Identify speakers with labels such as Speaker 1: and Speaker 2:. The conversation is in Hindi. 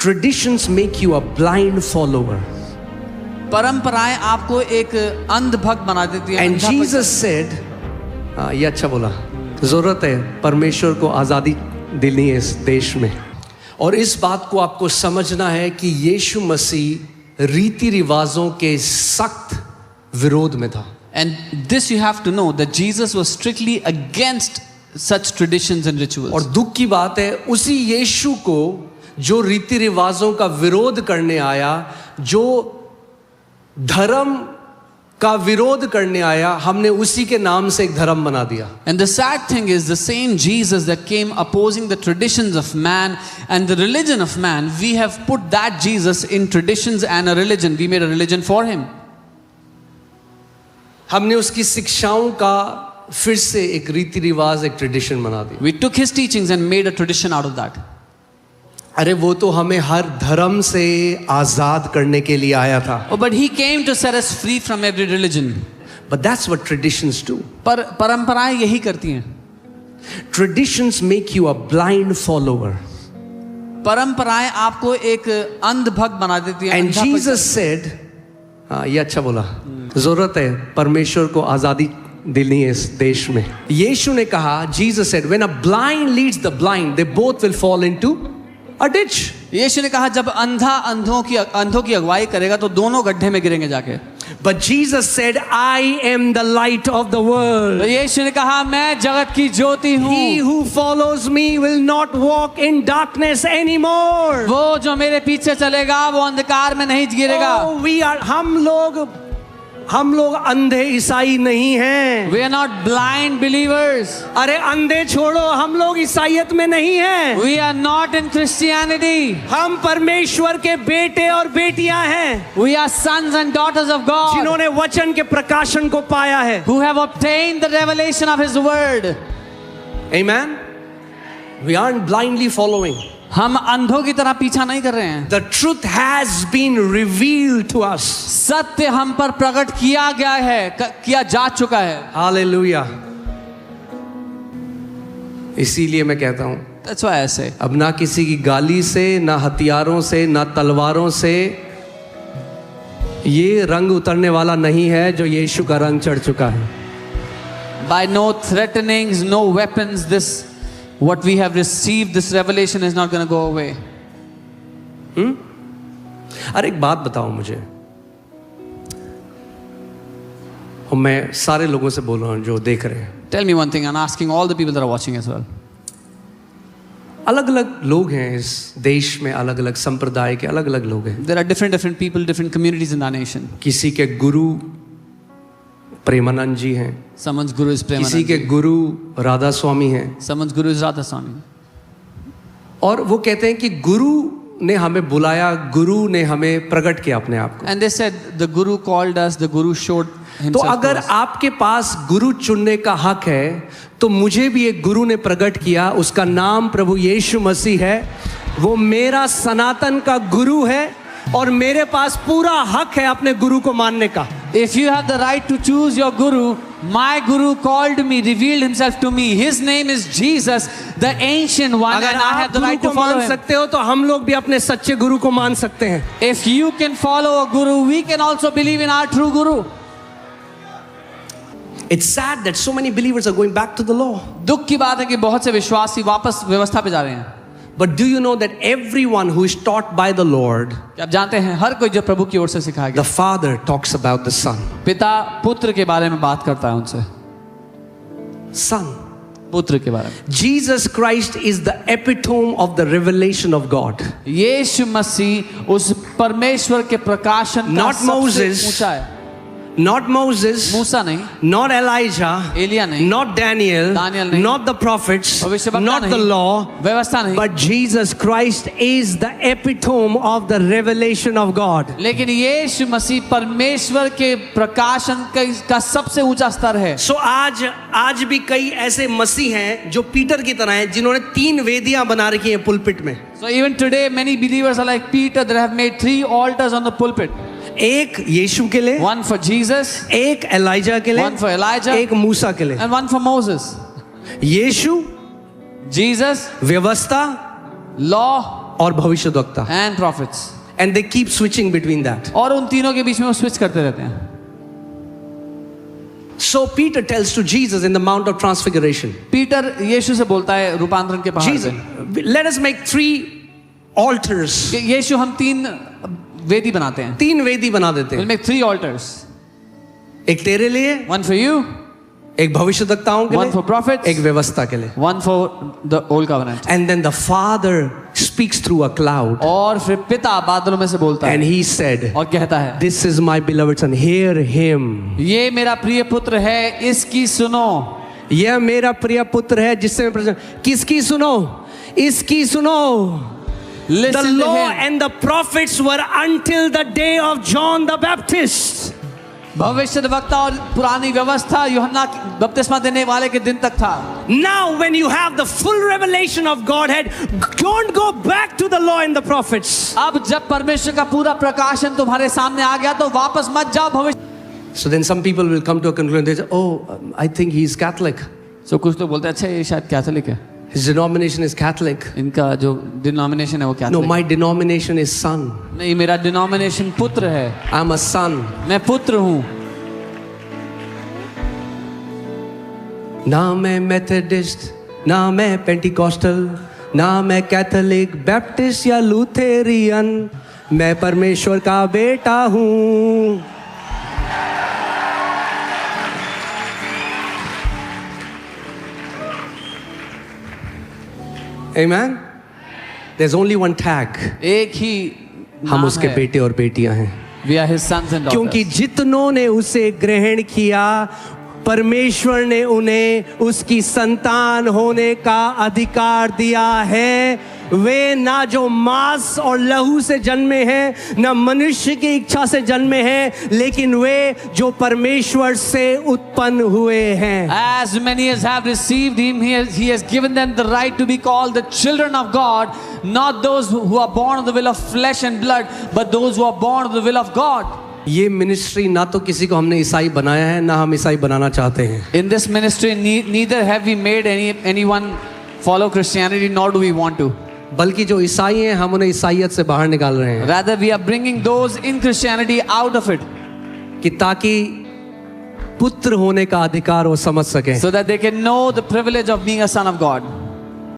Speaker 1: Traditions make you a blind follower.
Speaker 2: परंपराएं आपको एक अंध भक्त बना देती है.
Speaker 1: And Jesus said, ये अच्छा बोला, जरूरत है परमेश्वर को आज़ादी दिलनी है इस देश में. और इस बात को आपको समझना है कि यीशु मसीह रीति रिवाजों के सख्त विरोध में था.
Speaker 2: And this you have to know that Jesus was strictly against such traditions and rituals.
Speaker 1: और दुख की बात है, उसी यीशु को जो रीति रिवाजों का विरोध करने आया, जो धर्म का विरोध करने आया, हमने उसी के नाम से एक धर्म बना दिया.
Speaker 2: And the sad thing is, the same Jesus that came opposing the traditions of man and the religion of man, we have put that Jesus in traditions and a religion. We made a religion for him.
Speaker 1: हमने उसकी शिक्षाओं का फिर से एक रीति रिवाज, एक ट्रेडिशन बना दिया.
Speaker 2: We took his teachings and made a tradition out of that.
Speaker 1: अरे वो तो हमें हर धर्म से आजाद करने के लिए आया था.
Speaker 2: Oh, but he came to set us free from every religion.
Speaker 1: But that's what traditions do.
Speaker 2: पर परंपराएं यही करती हैं.
Speaker 1: Traditions make you a blind follower.
Speaker 2: परंपराएं आपको एक अंध भक्त बना देती हैं.
Speaker 1: And Jesus said, ये अच्छा बोला, जरूरत है परमेश्वर को आजादी दिलनी है इस देश में. यीशु ने कहा, Jesus said, when a blind leads the blind, they both will fall into a ditch.
Speaker 2: यीशु ने कहा, जब अंधा अंधों की अगुवाई करेगा तो दोनों गड्ढे में गिरेंगे जाके.
Speaker 1: But Jesus said, I am the light of the world.
Speaker 2: तो यीशु ने कहा, मैं जगत की ज्योति हूँ.
Speaker 1: He who follows me will not walk in darkness anymore.
Speaker 2: वो जो मेरे पीछे चलेगा वो अंधकार में नहीं गिरेगा.
Speaker 1: Oh, हम लोग अंधे ईसाई नहीं हैं.
Speaker 2: We are not blind believers.
Speaker 1: अरे अंधे छोड़ो, हम लोग ईसाईयत में नहीं हैं.
Speaker 2: We are not in Christianity.
Speaker 1: हम परमेश्वर के बेटे और बेटियां हैं.
Speaker 2: We are sons and daughters of God.
Speaker 1: जिन्होंने वचन के प्रकाशन को पाया है.
Speaker 2: Who have obtained the revelation of His word.
Speaker 1: Amen. We aren't blindly following.
Speaker 2: हम अंधों की तरह पीछा नहीं कर रहे हैं.
Speaker 1: The truth has been revealed to us.
Speaker 2: सत्य हम पर प्रकट किया गया है, किया जा चुका है.
Speaker 1: Hallelujah. इसीलिए मैं कहता हूं,
Speaker 2: That's why I say,
Speaker 1: अब ना किसी की गाली से, ना हथियारों से, ना तलवारों से ये रंग उतरने वाला नहीं है जो यीशु का रंग चढ़ चुका है.
Speaker 2: by no threatenings, no weapons, this what we have received, this revelation is not going to go away.
Speaker 1: अरे एक बात बताओ मुझे, और मैं सारे लोगों से बोल रहा हूं जो देख रहे हैं.
Speaker 2: Tell me one thing, I'm asking all the people that are watching as well.
Speaker 1: अलग अलग लोग हैं इस देश में, अलग अलग संप्रदाय के अलग अलग लोग हैं.
Speaker 2: There are different people, different communities in our nation.
Speaker 1: किसी के गुरु प्रेमानंद जी हैं,
Speaker 2: Someone's guru is Premanand.
Speaker 1: किसी के गुरु राधा स्वामी हैं,
Speaker 2: Someone's guru is Radha Swami.
Speaker 1: और वो कहते हैं कि गुरु ने हमें बुलाया, गुरु ने हमें प्रकट किया अपने आप को.
Speaker 2: And they said the guru called us, the guru showed
Speaker 1: तो
Speaker 2: himself to
Speaker 1: अगर
Speaker 2: us.
Speaker 1: आपके पास गुरु चुनने का हक है, तो मुझे भी एक गुरु ने प्रकट किया, उसका नाम प्रभु यीशु मसीह है. वो मेरा सनातन का गुरु है और मेरे पास पूरा हक है अपने गुरु को मानने का.
Speaker 2: If you have the right to choose your guru, my guru called me, revealed himself to me. His name is Jesus, the ancient one,
Speaker 1: अगर
Speaker 2: and I have
Speaker 1: आप
Speaker 2: the
Speaker 1: गुरु
Speaker 2: right
Speaker 1: को
Speaker 2: to follow
Speaker 1: मान
Speaker 2: him.
Speaker 1: सकते हो तो हम लोग भी अपने सच्चे गुरु को मान सकते हैं.
Speaker 2: If you can follow a guru, we can also believe in our true guru.
Speaker 1: It's sad that so many believers are going back to the law.
Speaker 2: दुख की बात है कि बहुत से विश्वासी वापस व्यवस्था पे जा रहे हैं.
Speaker 1: But do you know that everyone who is taught by the Lord,
Speaker 2: क्या आप जानते हैं हर कोई जो प्रभु की ओर से सिखाया
Speaker 1: the
Speaker 2: गया,
Speaker 1: Father talks about the Son.
Speaker 2: पिता पुत्र के बारे में बात करता है उनसे.
Speaker 1: Son.
Speaker 2: पुत्र के बारे में.
Speaker 1: Jesus Christ is the epitome of the revelation of God.
Speaker 2: यीशु मसीह उस परमेश्वर के प्रकाशन का
Speaker 1: Not
Speaker 2: सबसे
Speaker 1: Moses.
Speaker 2: ऊंचा है.
Speaker 1: Not Moses,
Speaker 2: मूसा नहीं,
Speaker 1: not Elijah,
Speaker 2: एलिया नहीं,
Speaker 1: not Daniel,
Speaker 2: दानियल नहीं,
Speaker 1: not the prophets,
Speaker 2: भविष्यवक्ता
Speaker 1: not the
Speaker 2: नहीं,
Speaker 1: law,
Speaker 2: व्यवस्था नहीं,
Speaker 1: but Jesus Christ is the epitome of the revelation of God.
Speaker 2: लेकिन यीशु मसीह परमेश्वर के प्रकाशन का सबसे ऊंचा स्तर है.
Speaker 1: So आज भी कई ऐसे मसीह हैं जो पीटर की तरह हैं, जिन्होंने 3 वेदियां बना रखी हैं पुलपिट में.
Speaker 2: So even today many believers are like Peter, that have made 3 altars on the pulpit.
Speaker 1: एक यीशु के लिए,
Speaker 2: One for Jesus,
Speaker 1: एक एलाइजा के लिए,
Speaker 2: one for Elijah,
Speaker 1: एक मूसा के लिए.
Speaker 2: and one for Moses.
Speaker 1: Yeshu,
Speaker 2: Jesus,
Speaker 1: व्यवस्था
Speaker 2: law,
Speaker 1: और भविष्यद्वक्ता.
Speaker 2: and prophets.
Speaker 1: And they keep switching between that.
Speaker 2: और उन तीनों के बीच में वो स्विच करते रहते हैं.
Speaker 1: So Peter tells to Jesus in the Mount of Transfiguration,
Speaker 2: Peter यीशु से बोलता है रूपांतरण के पहाड़
Speaker 1: Jesus,
Speaker 2: पे,
Speaker 1: let us make 3 altars.
Speaker 2: यीशु हम 3 वेदी बनाते हैं.
Speaker 1: 3 वेदी बना देते
Speaker 2: We'll
Speaker 1: हैं.
Speaker 2: make 3 altars.
Speaker 1: एक तेरे लिए,
Speaker 2: One for you,
Speaker 1: एक भविष्यद्वक्ताओं के
Speaker 2: one for
Speaker 1: लिए,
Speaker 2: prophets,
Speaker 1: एक व्यवस्था के लिए.
Speaker 2: one for the old covenant.
Speaker 1: And then the Father speaks through a cloud.
Speaker 2: और फिर पिता बादलों में से बोलता
Speaker 1: And
Speaker 2: है
Speaker 1: he said,
Speaker 2: और कहता है,
Speaker 1: this is my beloved son, hear him.
Speaker 2: ये मेरा प्रिय पुत्र है, इसकी सुनो.
Speaker 1: यह मेरा प्रिय पुत्र है जिससे मैं प्रसन्न. किसकी सुनो? इसकी सुनो. The
Speaker 2: Listen to
Speaker 1: law
Speaker 2: him.
Speaker 1: and the prophets were until the day of John the Baptist.
Speaker 2: भविष्यद्वक्ता और पुरानी व्यवस्था यूहन्ना बपतिस्मा देने वाले के दिन तक था.
Speaker 1: Now when you have the full revelation of Godhead, don't go back to the law and the prophets.
Speaker 2: अब जब परमेश्वर का पूरा प्रकाशन तुम्हारे सामने आ गया तो वापस मत जाओ भविष्य.
Speaker 1: So then some people will come to a conclusion. They say, oh, I think he's Catholic.
Speaker 2: So कुछ लोग बोलते हैं अच्छा ये शायद कैथोलिक है.
Speaker 1: His denomination is Catholic.
Speaker 2: इनका जो डिनोमिनेशन है वो
Speaker 1: No,
Speaker 2: Catholic.
Speaker 1: my denomination is son.
Speaker 2: नहीं, मेरा डिनोमिनेशन पुत्र है.
Speaker 1: I'm a son.
Speaker 2: मैं पुत्र हूँ.
Speaker 1: ना मैं मेथोडिस्ट, ना मैं पेंटिकॉस्टल, ना मैं कैथोलिक, बैप्टिस्ट या लूथेरियन. मैं परमेश्वर का बेटा हूँ. Amen. There's only one tag.
Speaker 2: एक ही
Speaker 1: हम
Speaker 2: नाम
Speaker 1: उसके
Speaker 2: है.
Speaker 1: बेटे और बेटियां हैं.
Speaker 2: We are his sons and daughters.
Speaker 1: क्योंकि जितनों ने उसे ग्रहण किया, परमेश्वर ने उन्हें उसकी संतान होने का अधिकार दिया है. वे ना जो मांस और लहू से जन्मे हैं, ना मनुष्य की इच्छा से जन्मे हैं, लेकिन वे जो परमेश्वर से उत्पन्न हुए हैं.
Speaker 2: As many as have received him, he has given them the right to be called the children of God, not those who are born of the will of flesh and blood, but those who are born of the will of God.
Speaker 1: ये मिनिस्ट्री ना तो किसी को हमने ईसाई बनाया है, ना हम ईसाई बनाना चाहते हैं.
Speaker 2: In this ministry, neither have we made anyone follow Christianity, nor do we want to.
Speaker 1: बल्कि जो ईसाई हैं, हम उन्हें ईसाइयत से बाहर निकाल रहे हैं.
Speaker 2: Rather, we are bringing those in Christianity out of it,
Speaker 1: कि ताकि पुत्र होने का अधिकार वो समझ सकें.
Speaker 2: so that they can know the privilege of being a son of God.